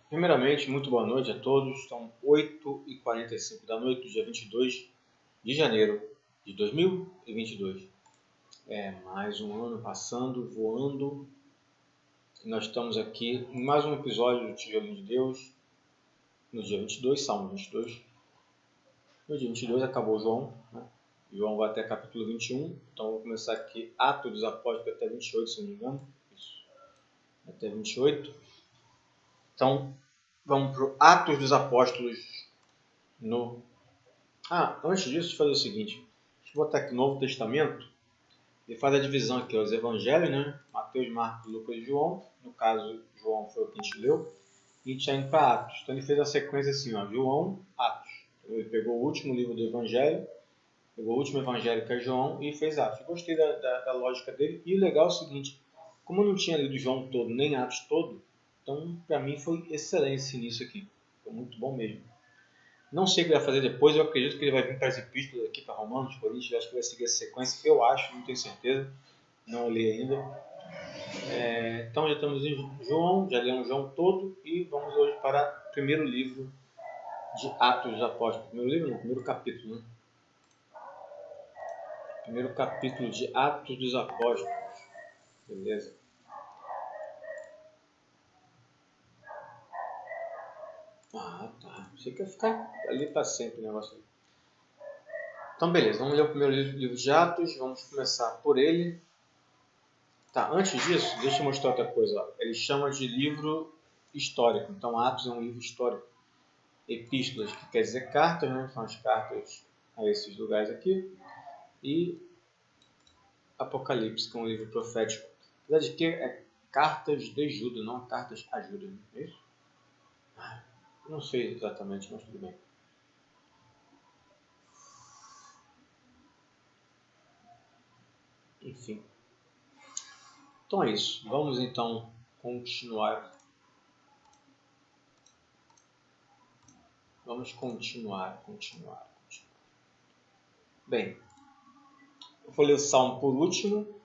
Primeiramente, muito boa noite a todos. São 8h45 da noite do dia 22 de janeiro de 2022. Mais um ano passando, voando. E nós estamos aqui em mais um episódio do Tijolinho de Deus, no dia 22, Salmo 22. No dia 22 acabou João, né? João vai até capítulo 21. Então, vou começar aqui Atos dos Apóstolos até 28, se não me engano. Isso. Até 28. Então, vamos para o Atos dos Apóstolos antes disso, deixa eu fazer o seguinte. Deixa eu botar aqui o Novo Testamento. Ele faz a divisão aqui, os evangelhos, né? Mateus, Marcos, Lucas e João. No caso, João foi o que a gente leu. E a gente já indo para Atos. Então, ele fez a sequência assim, ó, João, Atos. Ele pegou o último livro do evangelho, pegou o último evangelho que é João e fez Atos. Eu gostei da lógica dele. E o legal é o seguinte, como eu não tinha lido João todo, nem Atos todo, então, para mim, foi excelente esse início aqui. Foi muito bom mesmo. Não sei o que ele vai fazer depois, eu acredito que ele vai vir para as epístolas aqui para Romanos, Coríntios, eu acho que vai seguir essa sequência, eu acho, não tenho certeza, não li ainda. Então já estamos em João, já lemos João todo e vamos hoje para o primeiro livro de Atos dos Apóstolos. Primeiro livro não, primeiro capítulo, né? Primeiro capítulo de Atos dos Apóstolos, beleza? Tá, você quer ficar ali para sempre o negócio. Então beleza, vamos ler o primeiro livro de Atos, vamos começar por ele. Tá, antes disso, deixa eu mostrar outra coisa. Ó. Ele chama de livro histórico. Então, Atos é um livro histórico. Epístolas, que quer dizer cartas, né? São as cartas a esses lugares aqui. E Apocalipse, que é um livro profético. Apesar de que é cartas de Judas, não cartas a Judas. É isso? Não sei exatamente, mas tudo bem. Enfim. Então é isso. Vamos então continuar. Vamos continuar. Bem, eu vou ler o Salmo por último.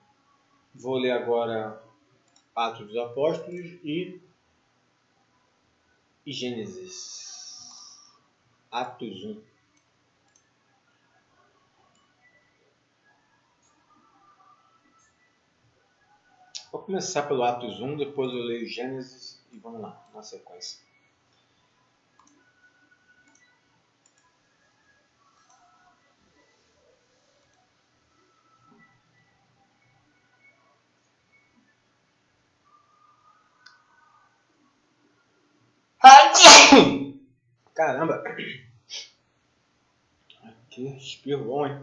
Vou ler agora Atos dos Apóstolos e Gênesis. Atos 1. Vou começar pelo Atos 1, depois eu leio Gênesis e vamos lá, na sequência. Caramba! Que espirro bom, hein?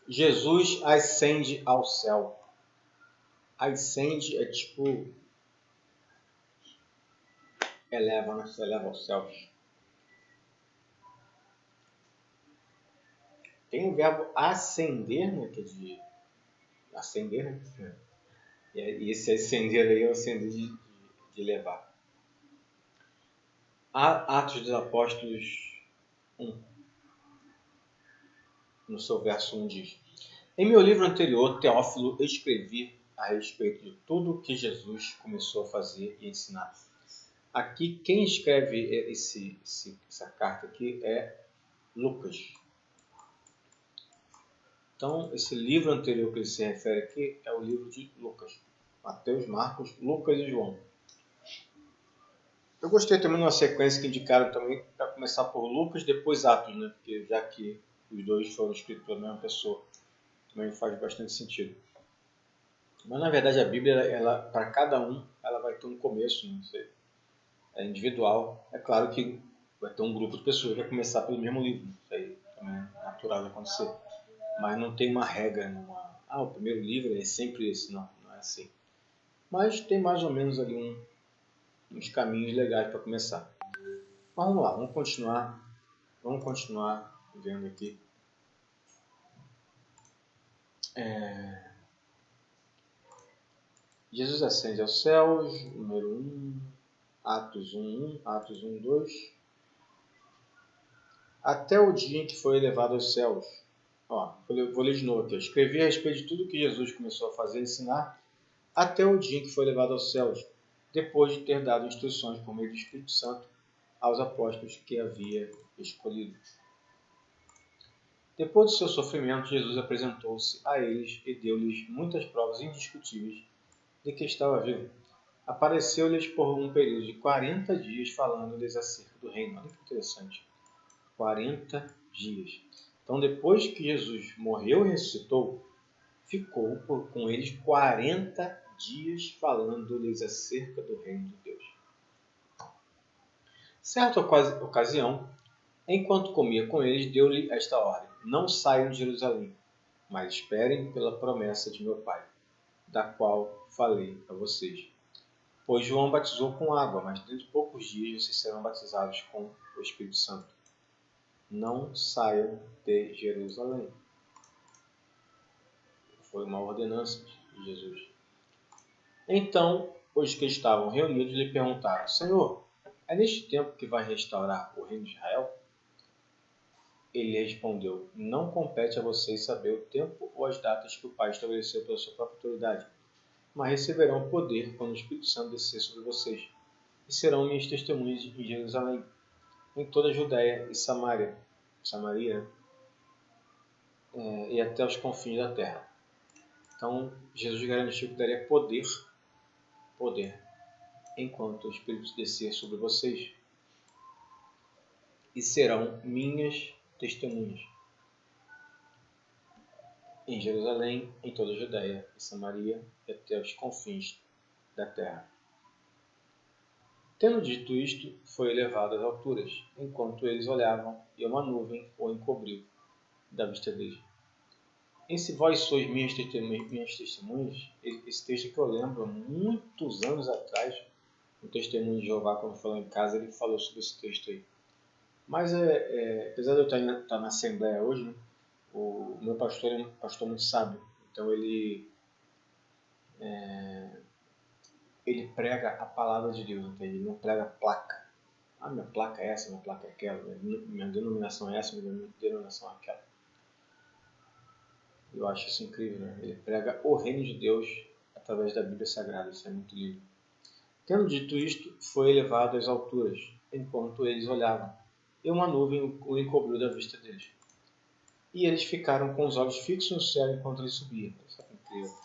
Jesus ascende ao céu. Ascende é tipo... eleva, né? Se eleva aos céus. Tem o verbo ascender, né? Que é de... ascender, né? E esse ascender aí é o ascender de levar. Atos dos Apóstolos 1. No seu verso 1 diz: Em meu livro anterior, Teófilo, escrevi a respeito de tudo o que Jesus começou a fazer e ensinar. Aqui, quem escreve essa carta aqui é Lucas. Então, esse livro anterior que ele se refere aqui é o livro de Lucas. Mateus, Marcos, Lucas e João. Eu gostei também de uma sequência que indicaram também para começar por Lucas, depois Atos, né? Porque já que os dois foram escritos pela mesma pessoa, também faz bastante sentido. Mas na verdade a Bíblia, ela, para cada um, ela vai ter um começo, não sei, é individual. É claro que vai ter um grupo de pessoas que vai começar pelo mesmo livro, isso aí também é natural de acontecer. Mas não tem uma regra, o primeiro livro é sempre esse, não é assim. Mas tem mais ou menos ali uns caminhos legais para começar. Mas vamos lá, vamos continuar vendo aqui. Jesus ascende aos céus, número 1, Atos 1, Atos 1, 2. Até o dia em que foi elevado aos céus. Vou ler de novo aqui. Escrevi a respeito de tudo que Jesus começou a fazer e ensinar. até o dia em que foi levado aos céus, depois de ter dado instruções por meio do Espírito Santo aos apóstolos que havia escolhido. Depois do seu sofrimento, Jesus apresentou-se a eles e deu-lhes muitas provas indiscutíveis de que estava vivo. Apareceu-lhes por um período de 40 dias, falando-lhes acerca do reino. Olha que interessante. 40 dias. Então, depois que Jesus morreu e ressuscitou, ficou com eles 40 dias falando-lhes acerca do reino de Deus. Certa ocasião, enquanto comia com eles, deu-lhe esta ordem: não saiam de Jerusalém, mas esperem pela promessa de meu Pai, da qual falei a vocês. Pois João batizou com água, mas dentro de poucos dias vocês serão batizados com o Espírito Santo. Não saiam de Jerusalém. Foi uma ordenança de Jesus. Então, os que estavam reunidos lhe perguntaram: Senhor, é neste tempo que vai restaurar o reino de Israel? Ele respondeu: não compete a vocês saber o tempo ou as datas que o Pai estabeleceu pela sua própria autoridade, mas receberão poder quando o Espírito Santo descer sobre vocês, e serão minhas testemunhas em Jerusalém, em toda a Judéia e Samaria, e até os confins da terra. Então, Jesus garantiu que daria poder, enquanto o Espírito descer sobre vocês, e serão minhas testemunhas em Jerusalém, em toda a Judéia e Samaria, e até os confins da terra. Tendo dito isto, foi elevado às alturas, enquanto eles olhavam, e uma nuvem o encobriu da vista deles. Em Se Vós Sois minhas testemunhas, esse texto que eu lembro há muitos anos atrás, no Testemunho de Jeová, quando falou em casa, ele falou sobre esse texto aí. Mas, apesar de eu estar na Assembleia hoje, né, o meu pastor é um pastor muito sábio, então ele prega a palavra de Deus, entende? Ele não prega placa. Ah, minha placa é essa, minha placa é aquela, minha denominação é essa, minha denominação é aquela. Eu acho isso incrível, né? Ele prega o reino de Deus através da Bíblia Sagrada, isso é muito lindo. Tendo dito isto, foi elevado às alturas, enquanto eles olhavam, e uma nuvem o encobriu da vista deles. E eles ficaram com os olhos fixos no céu enquanto ele subia. Isso é incrível.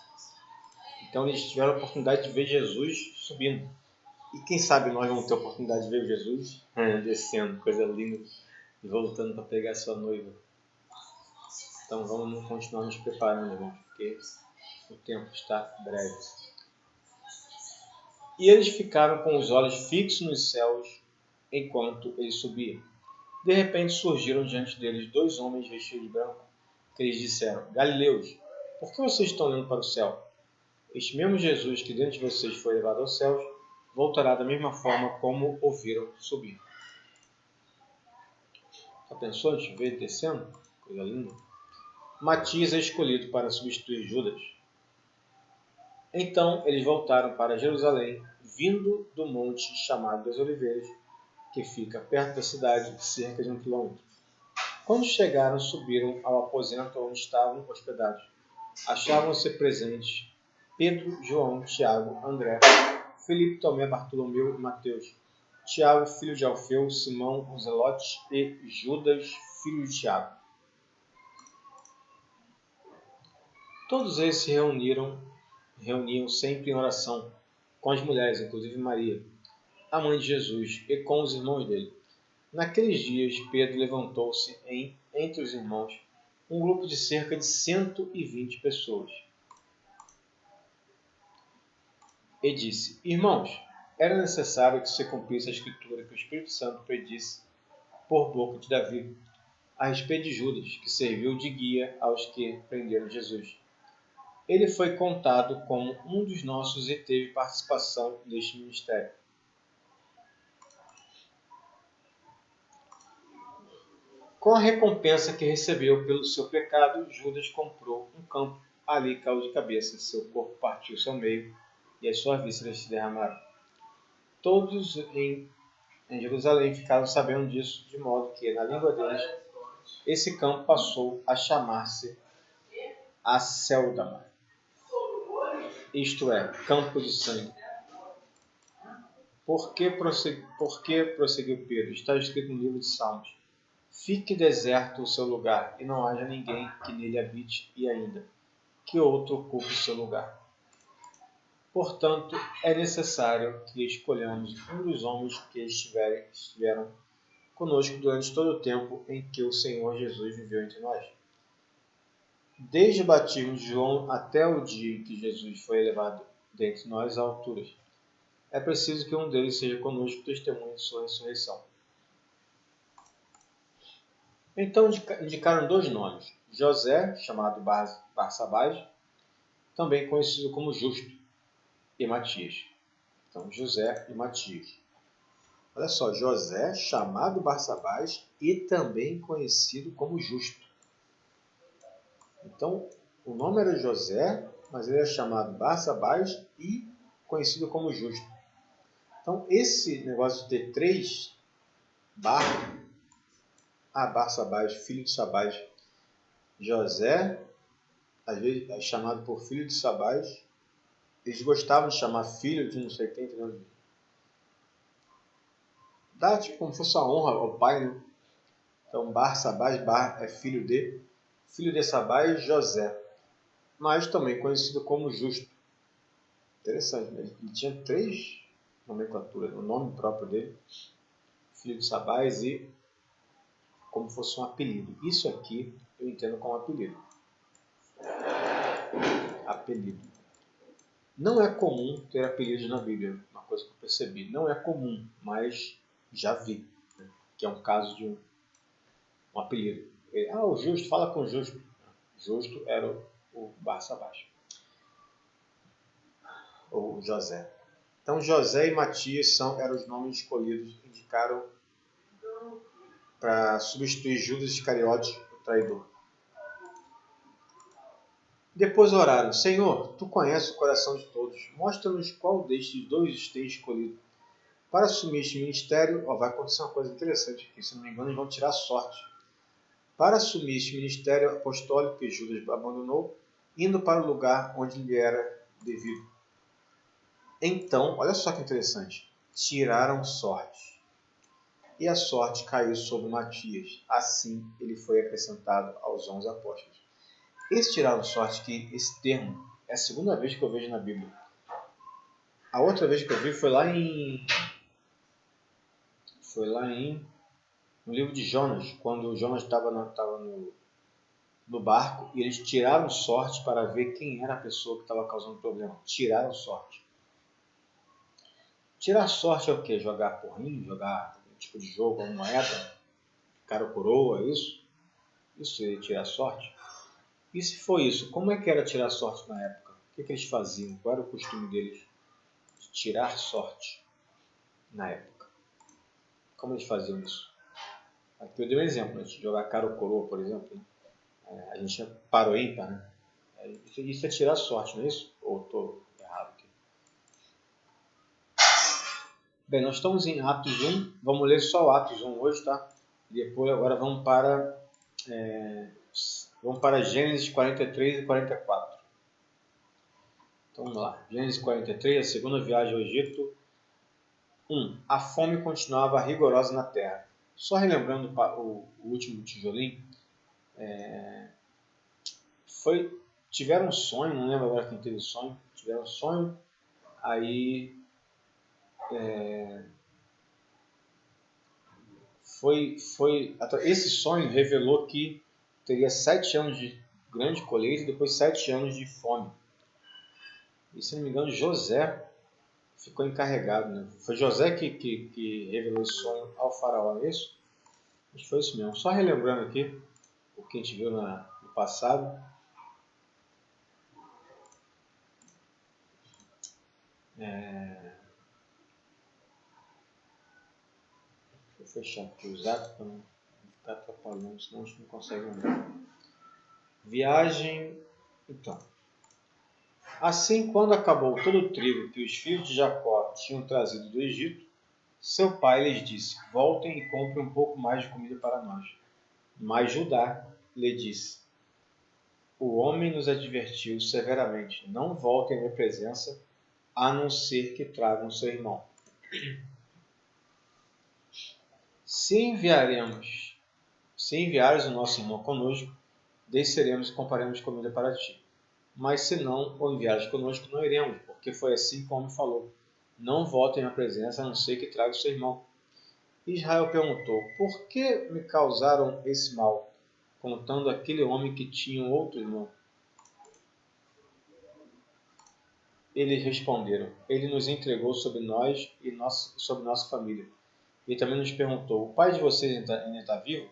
Então eles tiveram a oportunidade de ver Jesus subindo. E quem sabe nós vamos ter a oportunidade de ver Jesus descendo, coisa linda, e voltando para pegar sua noiva. Então vamos continuar nos preparando, irmãos, porque o tempo está breve. E eles ficaram com os olhos fixos nos céus enquanto ele subia. De repente surgiram diante deles 2 homens vestidos de branco, que lhes disseram: Galileus, por que vocês estão olhando para o céu? Este mesmo Jesus que dentre vocês foi levado aos céus, voltará da mesma forma como o viram subir. Já pensou a gente ver ele descendo? Coisa linda. Matias é escolhido para substituir Judas. Então eles voltaram para Jerusalém, vindo do monte chamado das Oliveiras, que fica perto da cidade, cerca de 1 quilômetro. Quando chegaram, subiram ao aposento onde estavam hospedados. Achavam-se presentes Pedro, João, Tiago, André, Filipe, Tomé, Bartolomeu e Mateus, Tiago, filho de Alfeu, Simão, o Zelote e Judas, filho de Tiago. Todos eles se reuniam sempre em oração, com as mulheres, inclusive Maria, a mãe de Jesus, e com os irmãos dele. Naqueles dias, Pedro levantou-se entre os irmãos, um grupo de cerca de 120 pessoas, e disse: Irmãos, era necessário que se cumprisse a escritura que o Espírito Santo predisse por boca de Davi, a respeito de Judas, que serviu de guia aos que prenderam Jesus. Ele foi contado como um dos nossos e teve participação neste ministério. Com a recompensa que recebeu pelo seu pecado, Judas comprou um campo. Ali caiu de cabeça, seu corpo partiu-se ao meio e as suas vísceras se derramaram. Todos em Jerusalém ficaram sabendo disso, de modo que, na língua deles, esse campo passou a chamar-se Acéldama. isto é, campo de sangue. Por que prosseguiu Pedro? Está escrito no livro de Salmos: fique deserto o seu lugar, e não haja ninguém que nele habite, e ainda que outro ocupe o seu lugar. Portanto, é necessário que escolhamos um dos homens que estiveram conosco durante todo o tempo em que o Senhor Jesus viveu entre nós. Desde o batismo de João até o dia em que Jesus foi elevado dentre nós a alturas, é preciso que um deles seja conosco testemunha de sua ressurreição. Então indicaram 2 nomes: José, chamado Barsabás, também conhecido como Justo, e Matias. Então, José e Matias. Olha só, José, chamado Barsabás e também conhecido como Justo. Então, o nome era José, mas ele é chamado Barsabás e conhecido como Justo. Então, esse negócio de ter 3 Barsabás, filho de Sabás, José, às vezes é chamado por filho de Sabás. Eles gostavam de chamar filho de não sei quem, entendeu? Dá tipo como se fosse uma honra ao pai, né? Então, Barsabás, é filho de Sabás, José, mas também conhecido como Justo. Interessante, né? Ele tinha 3 nomenclaturas, o nome próprio dele, filho de Sabás, e como fosse um apelido. Isso aqui eu entendo como apelido. Apelido. Não é comum ter apelidos na Bíblia, uma coisa que eu percebi. Não é comum, mas já vi, né? Que é um caso de um apelido. O Justo, fala com o Justo. Justo era o Barsabás, ou José. Então, José e Matias eram os nomes escolhidos, indicaram para substituir Judas Iscariotes, o traidor. Depois oraram: Senhor, tu conheces o coração de todos, mostra-nos qual destes 2 tem escolhido para assumir este ministério. Vai acontecer uma coisa interessante aqui, se não me engano, eles vão tirar sorte. Para assumir este ministério apostólico que Judas abandonou, indo para o lugar onde lhe era devido. Então, olha só que interessante, tiraram sorte. E a sorte caiu sobre Matias. Assim, ele foi acrescentado aos 11 apóstolos. Esse tiraram sorte, esse termo, é a segunda vez que eu vejo na Bíblia. A outra vez que eu vi foi lá no livro de Jonas, quando Jonas estava no barco e eles tiraram sorte para ver quem era a pessoa que estava causando problema. Tiraram sorte. Tirar sorte é o quê? Jogar porrinho, jogar um tipo de jogo, uma moeda, cara ou coroa, é isso? Isso seria tirar sorte? E se foi isso, como é que era tirar sorte na época? O que eles faziam? Qual era o costume deles de tirar sorte na época? Como eles faziam isso? Aqui eu dei um exemplo, né? De jogar cara ou coroa, por exemplo. A gente chama par ou ímpar, né? Isso é tirar sorte, não é isso? Ou estou errado aqui? Bem, nós estamos em Atos 1, vamos ler só o Atos 1 hoje, tá? E depois agora vamos para Gênesis 43 e 44. Então vamos lá. Gênesis 43, a segunda viagem ao Egito. 1. A fome continuava rigorosa na terra. Só relembrando o último tijolinho, tiveram um sonho, não lembro agora quem teve o sonho, tiveram um sonho, aí esse sonho revelou que teria 7 anos de grande colheita e depois 7 anos de fome. E se não me engano, José ficou encarregado, né? Foi José que revelou esse sonho ao faraó, não é isso? Acho que foi isso mesmo. Só relembrando aqui o que a gente viu no passado. Vou fechar aqui os atos para não ficar atrapalhando, senão a gente não consegue andar. Viagem. Então. Assim, quando acabou todo o trigo que os filhos de Jacó tinham trazido do Egito, seu pai lhes disse: voltem e comprem um pouco mais de comida para nós. Mas Judá lhe disse: o homem nos advertiu severamente: não voltem à minha presença, a não ser que tragam seu irmão. Se enviares o nosso irmão conosco, desceremos e compraremos comida para ti. Mas se não o enviares conosco, não iremos, porque foi assim como me falou: não voltem à minha presença, a não ser que traga o seu irmão. Israel perguntou: por que me causaram esse mal, contando aquele homem que tinha um outro irmão? Eles responderam: ele nos entregou sobre nós e sobre nossa família. E também nos perguntou: o pai de vocês ainda está vivo?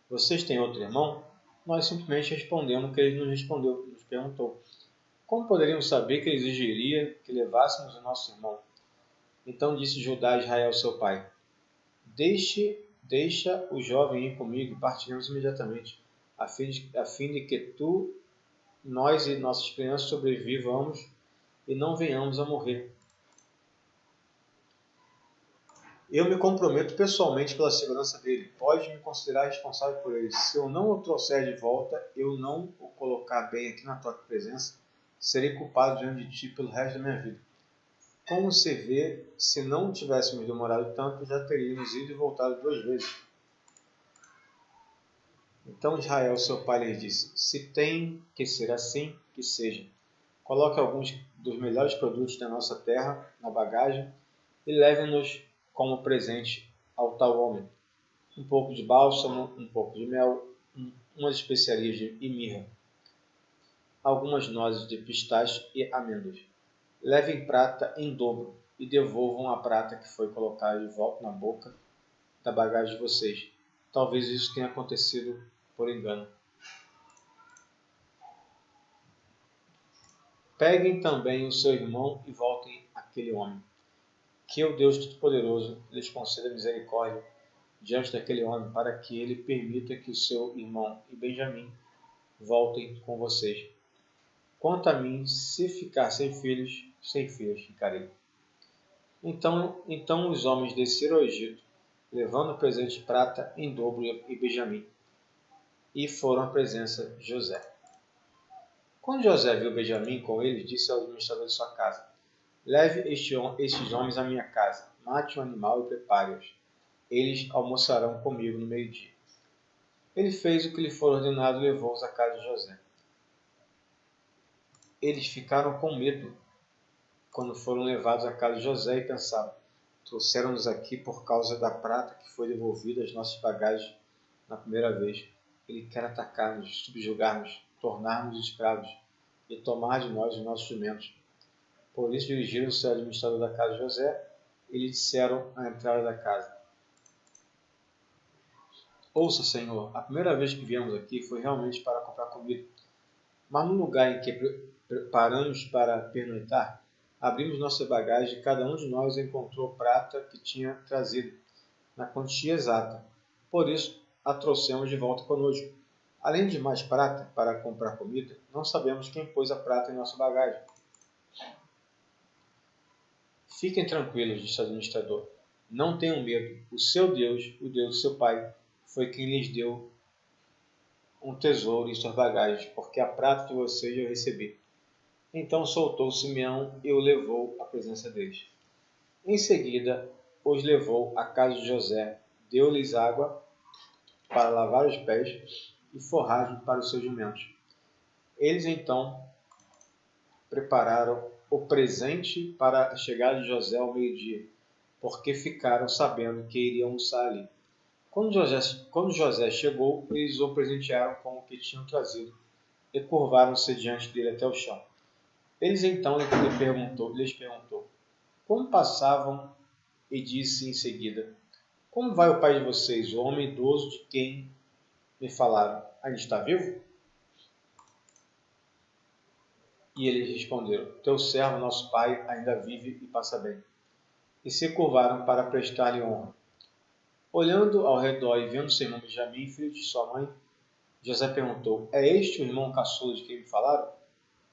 Vocês têm outro irmão? Nós simplesmente respondemos o que ele nos perguntou. Como poderíamos saber que ele exigiria que levássemos o nosso irmão? Então disse Judá a Israel, seu pai: Deixa o jovem ir comigo e partiremos imediatamente, a fim de que nós e nossas crianças sobrevivamos e não venhamos a morrer. Eu me comprometo pessoalmente pela segurança dele. Pode me considerar responsável por ele. Se eu não o trouxer de volta, eu não o colocar bem aqui na tua presença, serei culpado diante de ti pelo resto da minha vida. Como se vê, se não tivéssemos demorado tanto, já teríamos ido e voltado 2 vezes. Então Israel, seu pai, lhe disse: se tem que ser assim, que seja. Coloque alguns dos melhores produtos da nossa terra na bagagem e leve-nos como presente ao tal homem: um pouco de bálsamo, um pouco de mel, umas especiarias e mirra, algumas nozes de pistache e amêndoas. Levem prata em dobro e devolvam a prata que foi colocada de volta na boca da bagagem de vocês. Talvez isso tenha acontecido por engano. Peguem também o seu irmão e voltem àquele homem. Que o Deus Todo-Poderoso lhes conceda misericórdia diante daquele homem, para que ele permita que o seu irmão e Benjamim voltem com vocês. Quanto a mim, se ficar sem filhos ficarei. Então os homens desceram ao Egito, levando o presente de prata em dobro e Benjamim, e foram à presença de José. Quando José viu Benjamim com eles, disse ao administrador de sua casa: leve estes homens à minha casa, mate um animal e prepare-os. Eles almoçarão comigo no meio-dia. Ele fez o que lhe foi ordenado e levou-os à casa de José. Eles ficaram com medo quando foram levados à casa de José e pensaram: trouxeram-nos aqui por causa da prata que foi devolvida às nossas bagagens na primeira vez. Ele quer atacar-nos, subjugar-nos, tornar-nos escravos e tomar de nós os nossos jumentos. Por isso dirigiram-se ao administrador da casa de José e lhe disseram à entrada da casa: ouça, Senhor, a primeira vez que viemos aqui foi realmente para comprar comida. Mas no lugar em que paramos para pernoitar, abrimos nossa bagagem e cada um de nós encontrou prata que tinha trazido, na quantia exata. Por isso, a trouxemos de volta conosco. Além de mais prata para comprar comida, não sabemos quem pôs a prata em nossa bagagem. Fiquem tranquilos, disse o administrador. Não tenham medo. O seu Deus, o Deus do seu pai, foi quem lhes deu um tesouro em suas bagagens, porque a prata de vocês eu recebi. Então soltou Simeão e o levou à presença deles. Em seguida, os levou à casa de José, deu-lhes água para lavar os pés e forragem para os seus jumentos. Eles então prepararam o presente para a chegada de José ao meio-dia, porque ficaram sabendo que iriam almoçar ali. Quando José chegou, eles o presentearam com o que tinham trazido e curvaram-se diante dele até o chão. Eles então lhes perguntou como passavam e disse em seguida: como vai o pai de vocês, o homem idoso de quem me falaram? Ainda está vivo? E eles responderam: teu servo, nosso pai, ainda vive e passa bem. E se curvaram para prestar-lhe honra. Olhando ao redor e vendo seu irmão Benjamim, filho de sua mãe, José perguntou: é este o irmão caçula de quem me falaram?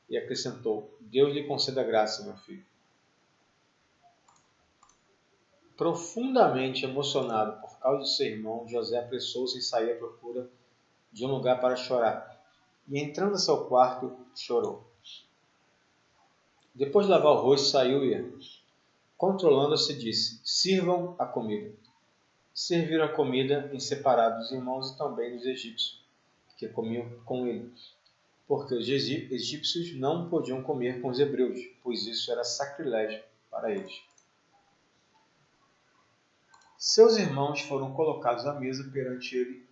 E acrescentou: Deus lhe conceda graça, meu filho. Profundamente emocionado por causa de seu irmão, José apressou-se em sair à procura de um lugar para chorar. e entrando a seu quarto, chorou. Depois de lavar o rosto, saiu e, controlando-se, disse: sirvam a comida. Serviram a comida em separado dos irmãos e também dos egípcios, que comiam com ele, porque os egípcios não podiam comer com os hebreus, pois isso era sacrilégio para eles. Seus irmãos foram colocados à mesa perante ele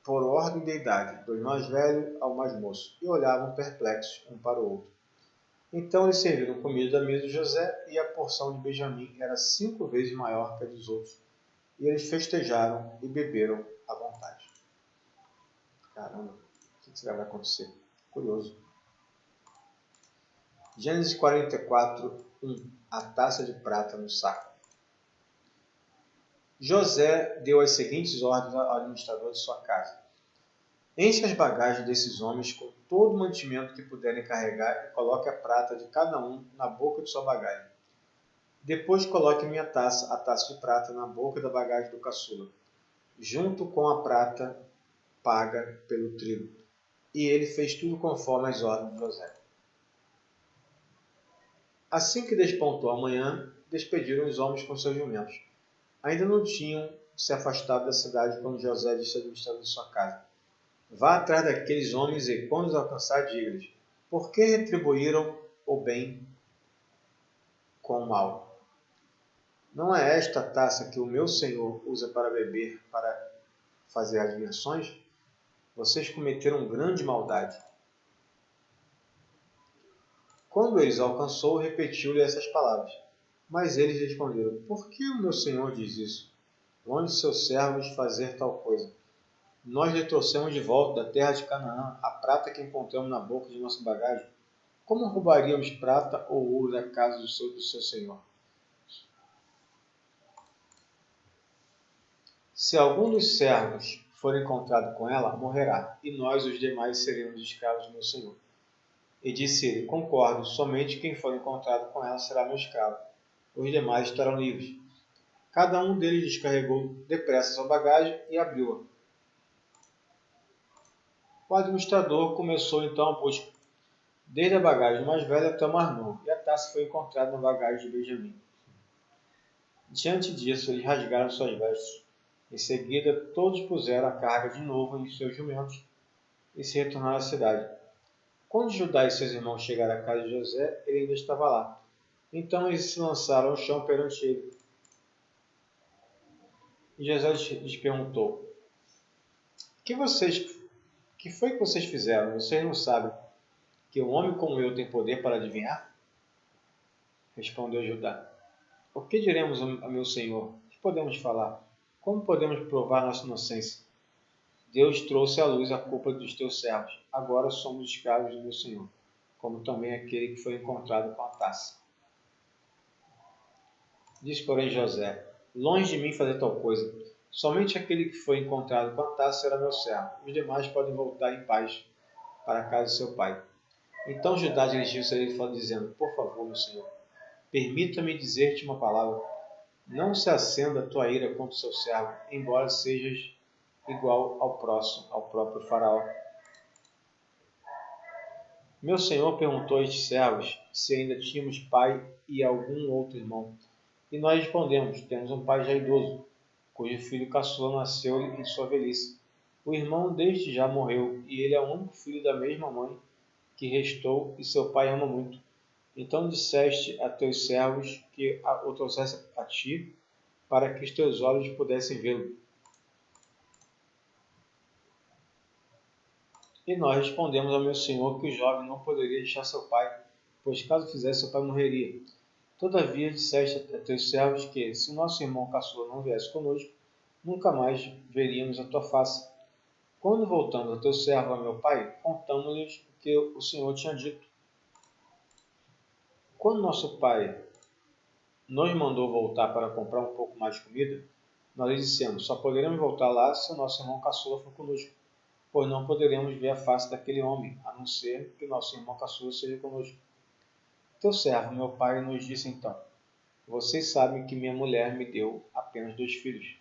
por ordem de idade, do mais velho ao mais moço, e olhavam perplexos um para o outro. Então eles serviram comida da mesa de José, e a porção de Benjamim era 5 vezes maior que a dos outros. E eles festejaram e beberam à vontade. Caramba, o que será que vai acontecer? Curioso. Gênesis 44, 1. A taça de prata no saco. José deu as seguintes ordens ao administrador de sua casa: enche as bagagens desses homens com todo o mantimento que puderem carregar e coloque a prata de cada um na boca de sua bagagem. Depois coloque minha taça, a taça de prata, na boca da bagagem do caçula, junto com a prata paga pelo trigo. E ele fez tudo conforme as ordens de José. Assim que despontou a manhã, despediram os homens com seus jumentos. Ainda não tinham se afastado da cidade quando José disse ao administrador de sua casa: vá atrás daqueles homens e, quando os alcançar, diga-lhes: por que retribuíram o bem com o mal? Não é esta a taça que o meu senhor usa para beber, para fazer adivinhações? Vocês cometeram grande maldade. Quando eles alcançou, repetiu-lhe essas palavras. Mas eles responderam: por que o meu senhor diz isso? Onde seus servos fazer tal coisa? Nós lhe trouxemos de volta da terra de Canaã a prata que encontramos na boca de nossa bagagem. Como roubaríamos prata ou ouro da casa do seu senhor? Se algum dos servos for encontrado com ela, morrerá, e nós, os demais, seremos escravos do meu senhor. E disse ele: concordo, somente quem for encontrado com ela será meu escravo. Os demais estarão livres. Cada um deles descarregou depressa sua bagagem e abriu-a. O administrador começou então a busca, desde a bagagem mais velha até o mais novo, e a taça foi encontrada na bagagem de Benjamim. Diante disso, eles rasgaram suas vestes. Em seguida, todos puseram a carga de novo em seus jumentos e se retornaram à cidade. Quando Judá e seus irmãos chegaram à casa de José, ele ainda estava lá. Então eles se lançaram ao chão perante ele. E José lhes perguntou: que foi que vocês fizeram? Vocês não sabem que um homem como eu tem poder para adivinhar? Respondeu Judá: o que diremos a meu senhor? O que podemos falar? Como podemos provar nossa inocência? Deus trouxe à luz a culpa dos teus servos. Agora somos escravos do meu senhor, como também aquele que foi encontrado com a taça. Diz, porém, José: longe de mim fazer tal coisa. Somente aquele que foi encontrado com a taça será meu servo. Os demais podem voltar em paz para a casa de seu pai. Então Judá dirigiu-se a ele, dizendo: por favor, meu senhor, permita-me dizer-te uma palavra. Não se acenda a tua ira contra o seu servo, embora sejas igual ao próprio faraó. Meu senhor perguntou a estes servos se ainda tínhamos pai e algum outro irmão. E nós respondemos: temos um pai já idoso, cujo filho caçula nasceu-lhe em sua velhice. O irmão desde já morreu, e ele é o único filho da mesma mãe que restou, e seu pai ama muito. Então disseste a teus servos que o trouxesse a ti, para que os teus olhos pudessem vê-lo. E nós respondemos ao meu senhor que o jovem não poderia deixar seu pai, pois caso fizesse, seu pai morreria. Todavia disseste a teus servos que, se nosso irmão caçula não viesse conosco, nunca mais veríamos a tua face. Quando voltamos a teu servo, a meu pai, contamos-lhes o que o senhor tinha dito. Quando nosso pai nos mandou voltar para comprar um pouco mais de comida, nós lhe dissemos: só poderemos voltar lá se o nosso irmão caçula for conosco, pois não poderemos ver a face daquele homem, a não ser que nosso irmão caçula seja conosco. Teu servo, meu pai, nos disse então: vocês sabem que minha mulher me deu apenas 2 filhos.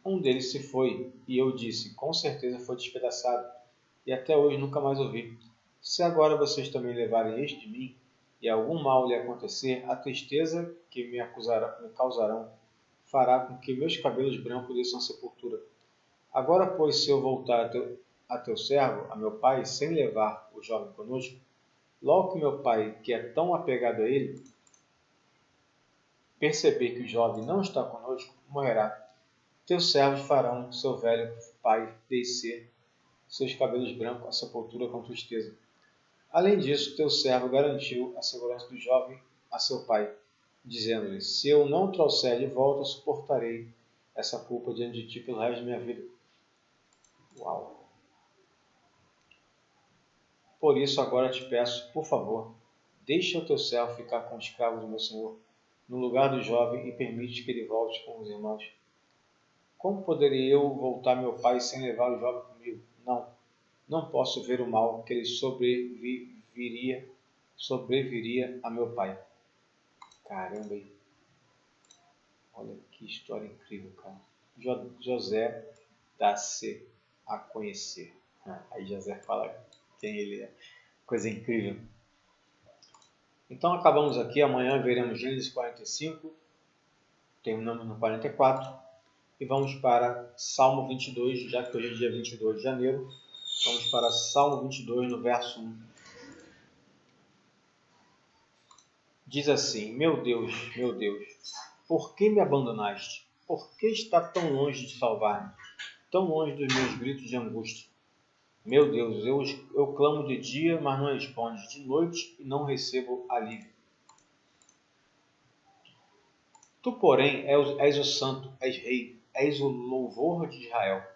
Um deles se foi, e eu disse, com certeza foi despedaçado, e até hoje nunca mais ouvi. Se agora vocês também levarem este de mim, e algum mal lhe acontecer, a tristeza que me causarão fará com que meus cabelos brancos desçam à sepultura. Agora, pois, se eu voltar a teu servo, a meu pai, sem levar o jovem conosco, logo que meu pai, que é tão apegado a ele, perceber que o jovem não está conosco, morrerá. Teus servos farão seu velho pai descer seus cabelos brancos à sepultura com tristeza. Além disso, teu servo garantiu a segurança do jovem a seu pai, dizendo-lhe, se eu não o trouxer de volta, suportarei essa culpa diante de ti pelo resto da minha vida. Uau! Por isso agora te peço, por favor, deixa o teu servo ficar com o escravo do meu senhor, no lugar do jovem, e permite que ele volte com os irmãos. Como poderia eu voltar meu pai sem levar o jovem comigo? Não posso ver o mal que ele sobreviria a meu pai. Caramba, hein? Olha que história incrível, cara. José dá-se a conhecer. Aí José fala quem ele é. Coisa incrível. Então acabamos aqui. Amanhã veremos Gênesis 45. Terminamos no 44. E vamos para Salmo 22, já que hoje é dia 22 de janeiro. Vamos para Salmo 22, no verso 1. Diz assim, meu Deus, por que me abandonaste? Por que está tão longe de salvar-me? Tão longe dos meus gritos de angústia? Meu Deus, eu clamo de dia, mas não respondes, de noite e não recebo alívio. Tu, porém, és o santo, és rei, és o louvor de Israel.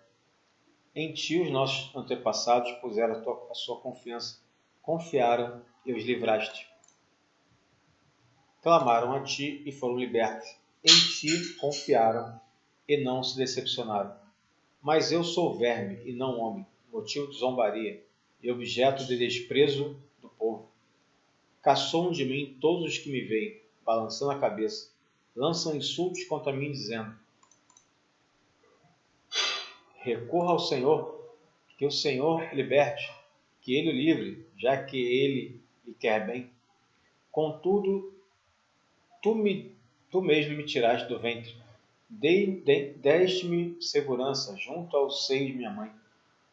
Em ti os nossos antepassados puseram a sua confiança, confiaram e os livraste. Clamaram a ti e foram libertos. Em ti confiaram e não se decepcionaram. Mas eu sou verme e não homem, motivo de zombaria e objeto de desprezo do povo. Caçoam de mim todos os que me veem, balançando a cabeça. Lançam insultos contra mim, dizendo, recorra ao Senhor, que o Senhor liberte, que Ele o livre, já que Ele lhe quer bem. Contudo, tu mesmo me tiraste do ventre. Deste-me segurança junto ao seio de minha mãe.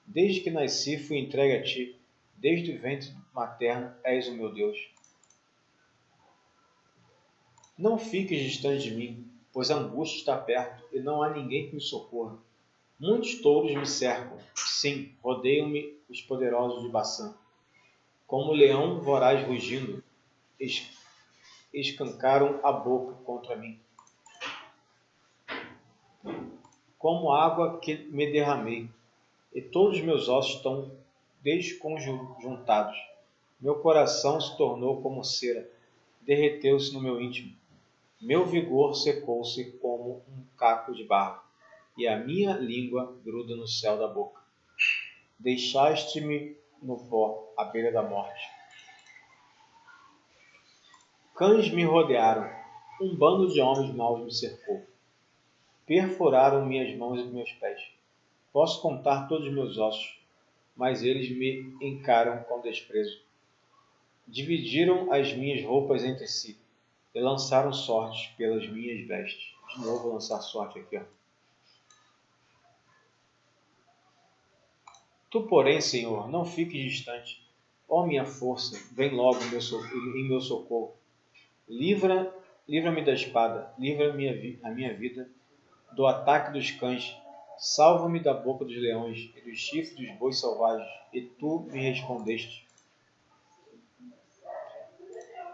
Desde que nasci fui entregue a ti. Desde o ventre materno és o meu Deus. Não fiques distante de mim, pois a angústia está perto e não há ninguém que me socorra. Muitos touros me cercam. Sim, rodeiam-me os poderosos de Baçã. Como leão voraz rugindo, escancaram a boca contra mim. Como água que me derramei, e todos os meus ossos estão desconjuntados. Meu coração se tornou como cera, derreteu-se no meu íntimo. Meu vigor secou-se como um caco de barro, e a minha língua gruda no céu da boca. Deixaste-me no pó, à beira da morte. Cães me rodearam, um bando de homens maus me cercou. Perfuraram minhas mãos e meus pés. Posso contar todos os meus ossos, mas eles me encaram com desprezo. Dividiram as minhas roupas entre si e lançaram sortes pelas minhas vestes. De novo vou lançar sorte aqui. Ó. Tu, porém, Senhor, não fiques distante. Ó minha força, vem logo em meu socorro. Livra-me da espada, livra-me a minha vida do ataque dos cães. Salva-me da boca dos leões e dos chifres dos bois selvagens, e tu me respondeste.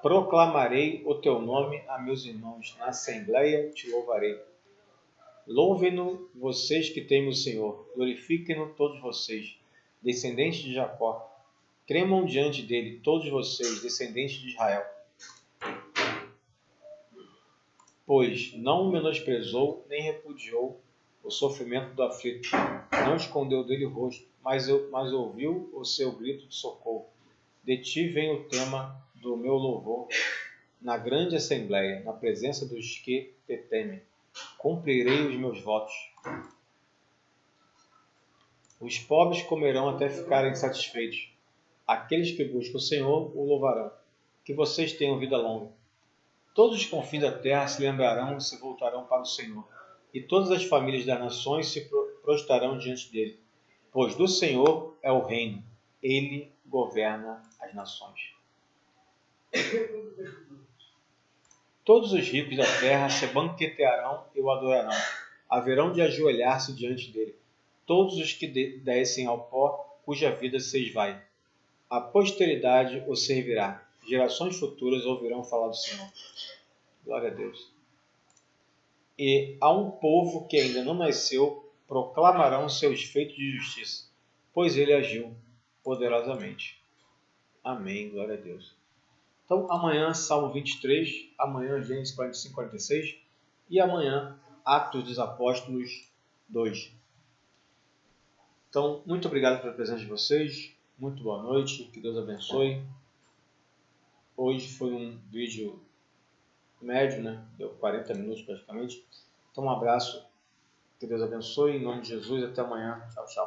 Proclamarei o teu nome a meus irmãos, na assembleia te louvarei. Louvem-no vocês que temem o Senhor, glorifiquem-no todos vocês, descendentes de Jacó. Tremam diante dele todos vocês, descendentes de Israel. Pois não menosprezou nem repudiou o sofrimento do aflito, não escondeu dele o rosto, mas ouviu o seu grito de socorro. De ti vem o tema do meu louvor, na grande assembleia, na presença dos que te temem. Cumprirei os meus votos. Os pobres comerão até ficarem satisfeitos. Aqueles que buscam o Senhor o louvarão. Que vocês tenham vida longa. Todos os confins da terra se lembrarão e se voltarão para o Senhor. E todas as famílias das nações se prostrarão diante dele. Pois do Senhor é o reino. Ele governa as nações. Todos os ricos da terra se banquetearão e o adorarão. Haverão de ajoelhar-se diante dele. Todos os que descem ao pó, cuja vida se esvai. A posteridade o servirá. Gerações futuras ouvirão falar do Senhor. Glória a Deus. E a um povo que ainda não nasceu, proclamarão seus feitos de justiça, pois ele agiu poderosamente. Amém. Glória a Deus. Então, amanhã, Salmo 23, amanhã, Gênesis 45, 46, e amanhã, Atos dos Apóstolos 2. Então, muito obrigado pela presença de vocês, muito boa noite, que Deus abençoe. Hoje foi um vídeo médio, né? Deu 40 minutos praticamente. Então, um abraço, que Deus abençoe, em nome de Jesus, até amanhã. Tchau, tchau.